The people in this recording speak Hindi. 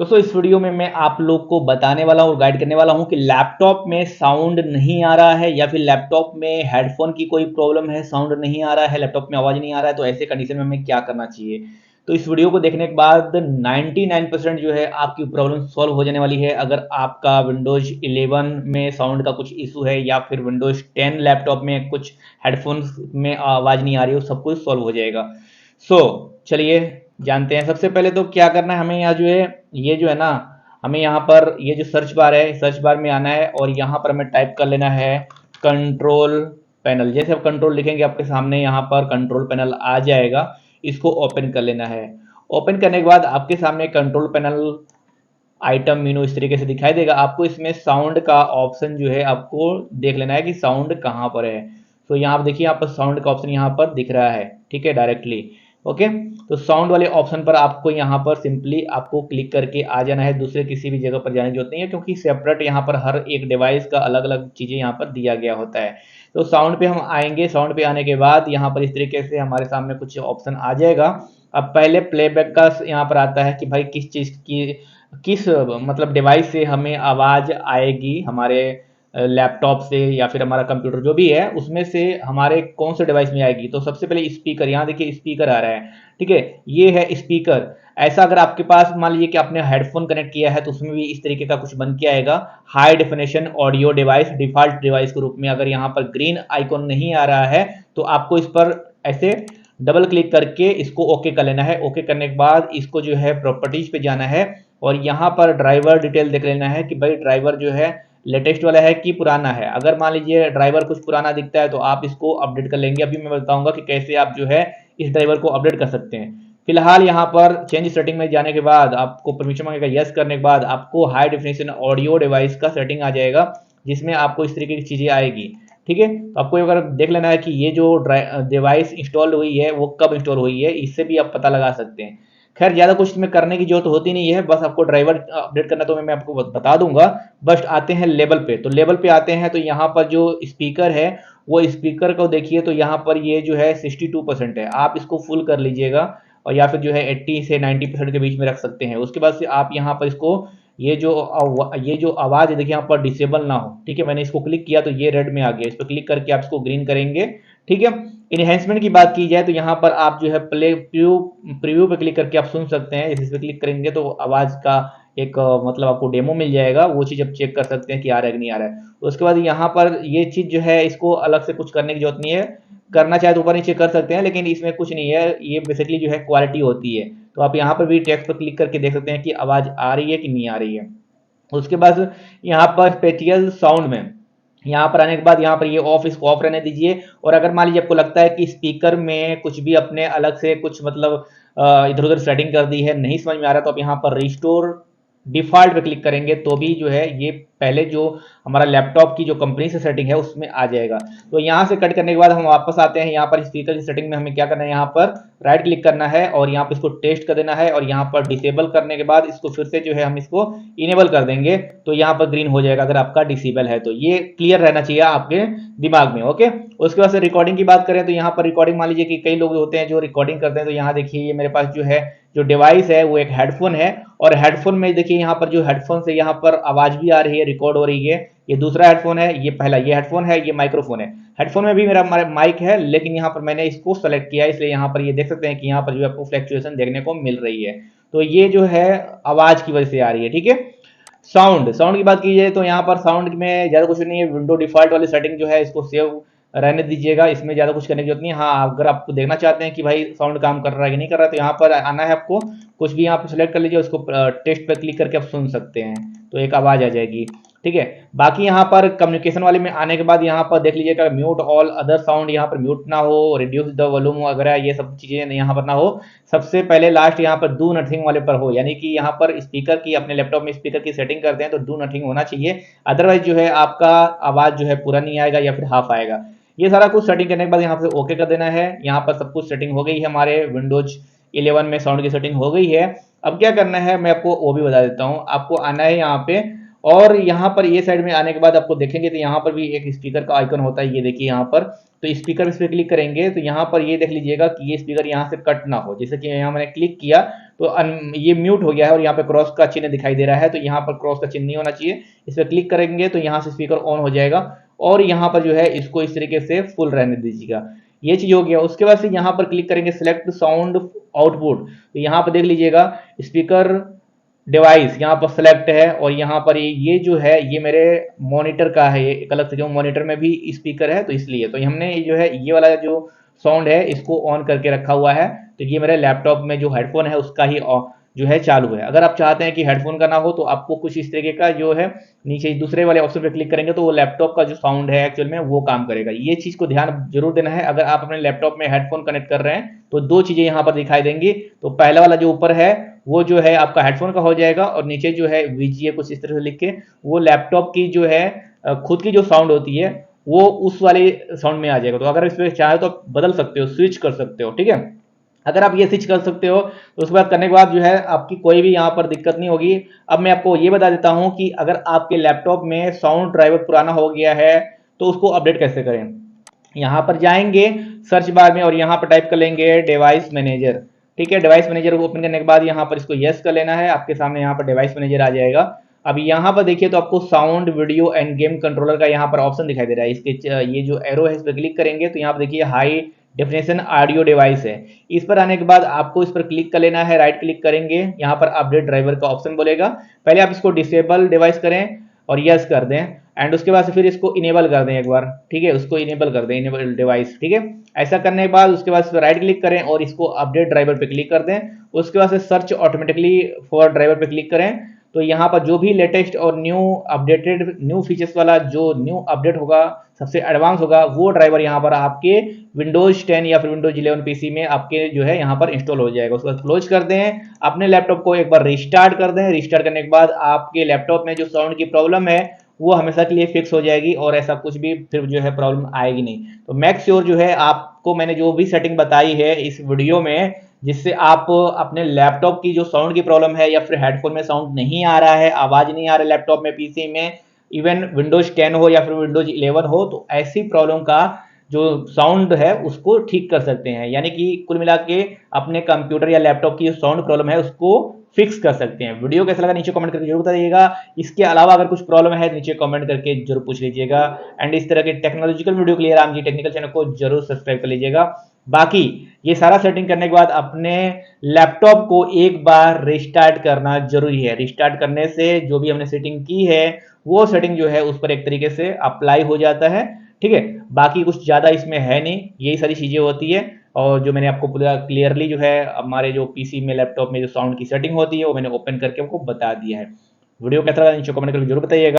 दोस्तों इस वीडियो में मैं आप लोग को बताने वाला हूँ और गाइड करने वाला हूँ कि लैपटॉप में साउंड नहीं आ रहा है या फिर लैपटॉप में हेडफोन की कोई प्रॉब्लम है, साउंड नहीं आ रहा है, लैपटॉप में आवाज़ नहीं आ रहा है, तो ऐसे कंडीशन में हमें क्या करना चाहिए। तो इस वीडियो को देखने के बाद 99% जो है आपकी प्रॉब्लम सॉल्व हो जाने वाली है। अगर आपका विंडोज 11 में साउंड का कुछ इशू है या फिर विंडोज 10 लैपटॉप में कुछ हेडफोन्स में आवाज़ नहीं आ रही हो, सब कुछ सॉल्व हो जाएगा। चलिए जानते हैं। सबसे पहले तो क्या करना है, हमें यहाँ जो है ये जो है ना, हमें यहाँ पर ये जो सर्च बार है, सर्च बार में आना है और यहाँ पर हमें टाइप कर लेना है कंट्रोल पैनल। जैसे आप कंट्रोल लिखेंगे आपके सामने यहाँ पर कंट्रोल पैनल आ जाएगा, इसको ओपन कर लेना है। ओपन करने के बाद आपके सामने कंट्रोल पैनल आइटम मेनू इस तरीके से दिखाई देगा। आपको इसमें साउंड का ऑप्शन जो है आपको देख लेना है कि साउंड कहाँ पर है। तो यहाँ आप देखिए, यहाँ पर साउंड का ऑप्शन यहाँ पर दिख रहा है, ठीक है, डायरेक्टली। ओके, तो साउंड वाले ऑप्शन पर आपको यहाँ पर सिंपली आपको क्लिक करके आ जाना है। दूसरे किसी भी जगह पर जाने की जरूरत नहीं है, क्योंकि सेपरेट यहाँ पर हर एक डिवाइस का अलग अलग चीज़ें यहाँ पर दिया गया होता है। तो साउंड पे हम आएंगे, साउंड पे आने के बाद यहाँ पर इस तरीके से हमारे सामने कुछ ऑप्शन आ जाएगा। अब पहले प्लेबैक का यहाँ पर आता है कि भाई किस चीज़ की, किस मतलब डिवाइस से हमें आवाज़ आएगी, हमारे लैपटॉप से या फिर हमारा कंप्यूटर जो भी है उसमें से हमारे कौन से डिवाइस में आएगी। तो सबसे पहले स्पीकर, यहाँ देखिए स्पीकर आ रहा है, ठीक है, ये है स्पीकर। ऐसा अगर आपके पास मान लीजिए कि आपने हेडफोन कनेक्ट किया है तो उसमें भी इस तरीके का कुछ बन के आएगा, high definition audio device default device के रूप में। अगर यहाँ पर ग्रीन आइकॉन नहीं आ रहा है तो आपको इस पर ऐसे डबल क्लिक करके इसको ओके कर लेना है। ओके करने के बाद इसको जो है प्रॉपर्टीज पे जाना है और यहाँ पर ड्राइवर डिटेल देख लेना है कि भाई ड्राइवर जो है लेटेस्ट वाला है कि पुराना है। अगर मान लीजिए ड्राइवर कुछ पुराना दिखता है तो आप इसको अपडेट कर लेंगे। अभी मैं बताऊंगा कि कैसे आप जो है इस ड्राइवर को अपडेट कर सकते हैं। फिलहाल यहाँ पर चेंज सेटिंग में जाने के बाद आपको परमिशन मांगेगा, यस करने के बाद आपको हाई डेफिनेशन ऑडियो डिवाइस का सेटिंग आ जाएगा, जिसमें आपको इस तरीके की चीज़ें आएगी, ठीक है। तो आपको अगर देख लेना है कि ये जो डिवाइस इंस्टॉल हुई है वो कब इंस्टॉल हुई है, इससे भी आप पता लगा सकते हैं। खैर ज़्यादा कुछ इसमें करने की जरूरत होती नहीं है, बस आपको ड्राइवर अपडेट करना तो मैं आपको बता दूंगा। बस आते हैं लेवल पे, तो लेवल पे आते हैं तो यहाँ पर जो स्पीकर है वो स्पीकर को देखिए, तो यहाँ पर ये जो है 62% है। आप इसको फुल कर लीजिएगा और या फिर जो है 80 से 90% के बीच में रख सकते हैं। उसके बाद से आप यहाँ पर इसको ये जो आवाज़ है देखिए यहाँ पर डिसेबल ना हो, ठीक है। मैंने इसको क्लिक किया तो ये रेड में आ गया, इस पर क्लिक करके आप इसको ग्रीन करेंगे, ठीक है। इनहेंसमेंट की बात की जाए तो यहाँ पर आप जो है प्ले प्रीव्यू प्रीव्यू पे क्लिक करके आप सुन सकते हैं। इस पे क्लिक करेंगे तो आवाज़ का एक मतलब आपको डेमो मिल जाएगा, वो चीज़ आप चेक कर सकते हैं कि आ रहा है कि नहीं आ रहा है। उसके बाद यहाँ पर ये चीज़ जो है इसको अलग से कुछ करने की जरूरत नहीं है, करना चाहे तो ऊपर नीचे कर सकते हैं, लेकिन इसमें कुछ नहीं है, ये बेसिकली जो है क्वालिटी होती है। तो आप यहाँ पर भी टेक्स्ट पर क्लिक करके देख सकते हैं कि आवाज़ आ रही है कि नहीं आ रही है। उसके बाद यहाँ पर स्पेटियल साउंड में यहाँ पर आने के बाद यहाँ पर ये ऑफ, इसको ऑफ रहने दीजिए। और अगर मान लीजिए आपको लगता है कि स्पीकर में कुछ भी अपने अलग से कुछ मतलब इधर उधर सेटिंग कर दी है, नहीं समझ में आ रहा, तो आप यहाँ पर रिस्टोर डिफॉल्ट पे क्लिक करेंगे तो भी जो है ये पहले जो हमारा लैपटॉप की जो कंपनी से सेटिंग है उसमें आ जाएगा। तो यहाँ से कट करने के बाद हम वापस आते हैं। यहाँ पर स्पीकर की सेटिंग में हमें क्या करना है, यहाँ पर राइट क्लिक करना है और यहाँ पर इसको टेस्ट कर देना है और यहाँ पर डिसेबल करने के बाद इसको फिर से जो है हम इसको इनेबल कर देंगे तो यहाँ पर ग्रीन हो जाएगा अगर आपका डिसेबल है। तो ये क्लियर रहना चाहिए आपके दिमाग में, ओके। उसके बाद से रिकॉर्डिंग की बात करें तो यहाँ पर रिकॉर्डिंग मान लीजिए कि कई लोग होते हैं जो रिकॉर्डिंग करते हैं। तो यहाँ देखिए ये मेरे पास जो है जो डिवाइस है वो एक हेडफोन है और हेडफोन में देखिए यहाँ पर जो हेडफोन से यहाँ पर आवाज भी आ रही है, रिकॉर्ड हो रही है। ये दूसरा हेडफोन है, ये पहला ये हेडफोन है, ये माइक्रोफोन है। हेडफोन में भी मेरा माइक है, लेकिन यहाँ पर मैंने इसको सेलेक्ट किया है, इसलिए यहाँ पर ये देख सकते हैं कि यहाँ पर जो आपको फ्लैक्चुएशन देखने को मिल रही है। तो ये जो है आवाज की वजह से आ रही है, ठीक है। साउंड की बात की जाए तो यहाँ पर साउंड में ज़्यादा कुछ नहीं है। विंडो डिफॉल्ट वाली सेटिंग जो है इसको सेव रहने दीजिएगा, इसमें ज़्यादा कुछ करने की जरूरत नहीं है। हाँ, अगर आप देखना चाहते हैं कि भाई साउंड काम कर रहा है कि नहीं कर रहा है तो यहाँ पर आना है आपको, कुछ भी यहाँ पर सिलेक्ट कर लीजिए, उसको टेस्ट पर क्लिक करके आप सुन सकते हैं तो एक आवाज़ आ जाएगी, ठीक है। बाकी यहाँ पर कम्युनिकेशन वाले में आने के बाद यहाँ पर देख लीजिएगा म्यूट ऑल अदर साउंड, यहाँ पर म्यूट ना हो, रिड्यूस द वॉल्यूम वगैरह ये सब चीज़ें यहाँ पर ना हो। सबसे पहले लास्ट यहाँ पर डू नथिंग वाले पर हो, यानी कि यहाँ पर स्पीकर की, अपने लैपटॉप में स्पीकर की सेटिंग करते हैं तो डू नथिंग होना चाहिए। अदरवाइज जो है आपका आवाज़ जो है पूरा नहीं आएगा या फिर हाफ आएगा। ये सारा कुछ सेटिंग करने के बाद यहाँ पे ओके कर देना है। यहाँ पर सब कुछ सेटिंग हो गई है, हमारे विंडोज 11 में साउंड की सेटिंग हो गई है। अब क्या करना है मैं आपको वो भी बता देता हूँ। आपको आना है यहाँ पे और यहाँ पर ये साइड में आने के बाद आपको देखेंगे तो यहाँ पर भी एक स्पीकर का आइकन होता है, ये देखिए यहाँ पर। तो स्पीकर इस पर क्लिक करेंगे तो यहाँ पर ये देख लीजिएगा कि ये स्पीकर यहाँ से कट ना हो। जैसे कि यहाँ मैंने क्लिक किया तो ये म्यूट हो गया है और यहाँ पे क्रॉस का चिन्ह दिखाई दे रहा है, तो यहाँ पर क्रॉस का चिन्ह नहीं होना चाहिए। इस पर क्लिक करेंगे तो यहाँ से स्पीकर ऑन हो जाएगा और यहाँ पर जो है इसको इस तरीके से फुल रहने दीजिएगा। ये चीज हो गया। उसके बाद से यहाँ पर क्लिक करेंगे सिलेक्ट साउंड आउटपुट, तो यहाँ पर देख लीजिएगा स्पीकर डिवाइस यहाँ पर सेलेक्ट है और यहाँ पर ये जो है ये मेरे मॉनिटर का है, ये एक अलग से, जो मॉनिटर में भी स्पीकर है तो इसलिए तो हमने जो है ये वाला जो साउंड है इसको ऑन करके रखा हुआ है। तो ये मेरे लैपटॉप में जो हेडफोन है उसका ही जो है चालू है। अगर आप चाहते हैं कि हेडफोन का ना हो तो आपको कुछ इस तरीके का जो है नीचे दूसरे वाले ऑप्शन पे क्लिक करेंगे तो वो लैपटॉप का जो साउंड है एक्चुअल में वो काम करेगा। ये चीज को ध्यान जरूर देना है। अगर आप अपने लैपटॉप में हेडफोन कनेक्ट कर रहे हैं तो दो चीजें यहाँ पर दिखाई देंगी। तो पहला वाला जो ऊपर है वो जो है आपका हेडफोन का हो जाएगा और नीचे जो है वीजीए कुछ इस तरह से लिख के वो लैपटॉप की जो है खुद की जो साउंड होती है वो उस वाले साउंड में आ जाएगा। तो अगर इस पर चाहे तो आप बदल सकते हो, स्विच कर सकते हो, ठीक है। अगर आप ये स्विच कर सकते हो तो उसके बाद करने के बाद जो है आपकी कोई भी यहाँ पर दिक्कत नहीं होगी। अब मैं आपको ये बता देता हूँ कि अगर आपके लैपटॉप में साउंड ड्राइवर पुराना हो गया है तो उसको अपडेट कैसे करें। यहाँ पर जाएंगे सर्च बार में और यहाँ पर टाइप कर लेंगे डिवाइस मैनेजर, ठीक है। डिवाइस मैनेजर को ओपन करने के बाद यहाँ पर इसको यस कर लेना है। आपके सामने यहाँ पर डिवाइस मैनेजर आ जाएगा। अब यहाँ पर देखिए तो आपको sound video end game controller का यहाँ पर ऑप्शन दिखाई दे रहा है। इसके ये जो एरो है इस पर क्लिक करेंगे तो यहाँ पर देखिए हाई डेफिनेशन ऑडियो डिवाइस है। इस पर आने के बाद आपको इस पर क्लिक कर लेना है, राइट क्लिक करेंगे, यहाँ पर अपडेट ड्राइवर का ऑप्शन बोलेगा। पहले आप इसको डिसेबल डिवाइस करें और यस कर दें एंड उसके बाद से फिर इसको इनेबल कर दें एक बार, ठीक है। उसको इनेबल कर दें, इनेबल डिवाइस, ठीक है। ऐसा करने के बाद उसके बाद राइट क्लिक करें और इसको अपडेट ड्राइवर पे क्लिक कर दें। उसके बाद से सर्च ऑटोमेटिकली फॉर ड्राइवर पे क्लिक करें तो यहाँ पर जो भी लेटेस्ट और न्यू अपडेटेड न्यू फीचर्स वाला जो न्यू अपडेट होगा सबसे एडवांस होगा वो ड्राइवर यहाँ पर आपके विंडोज 10 या फिर विंडोज 11 पीसी में आपके जो है यहाँ पर इंस्टॉल हो जाएगा। उसके बाद क्लोज कर दें, अपने लैपटॉप को एक बार रिस्टार्ट कर दें। रिस्टार्ट करने के बाद आपके लैपटॉप में जो साउंड की प्रॉब्लम है वो हमेशा के लिए फिक्स हो जाएगी और ऐसा कुछ भी फिर जो है प्रॉब्लम आएगी नहीं। तो मेक श्योर जो है आपको मैंने जो भी सेटिंग बताई है इस वीडियो में, जिससे आप अपने लैपटॉप की जो साउंड की प्रॉब्लम है या फिर हेडफोन में साउंड नहीं आ रहा है, आवाज नहीं आ रहा है लैपटॉप में, पीसी में, इवन विंडोज 10 हो या फिर विंडोज 11 हो, तो ऐसी प्रॉब्लम का जो साउंड है उसको ठीक कर सकते हैं। यानी कि कुल मिला के अपने कंप्यूटर या लैपटॉप की जो साउंड प्रॉब्लम है उसको फिक्स कर सकते हैं। वीडियो कैसा लगा नीचे कमेंट करके जरूर बताइएगा। इसके अलावा अगर कुछ प्रॉब्लम है नीचे कमेंट करके जरूर पूछ लीजिएगा। एंड इस तरह के टेक्नोलॉजिकल वीडियो के लिए राम जी टेक्निकल चैनल को जरूर सब्सक्राइब कर लीजिएगा। बाकी ये सारा सेटिंग करने के बाद अपने लैपटॉप को एक बार रिस्टार्ट करना जरूरी है। रिस्टार्ट करने से जो भी हमने सेटिंग की है वो सेटिंग जो है उस पर एक तरीके से अप्लाई हो जाता है, ठीक है। बाकी कुछ ज्यादा इसमें है नहीं, यही सारी चीजें होती है। और जो मैंने आपको पूरा क्लियरली जो है हमारे जो पीसी में लैपटॉप में जो साउंड की सेटिंग होती है वो मैंने ओपन करके आपको बता दिया है। वीडियो कैसा लगा नीचे कमेंट करके जरूर बताइएगा।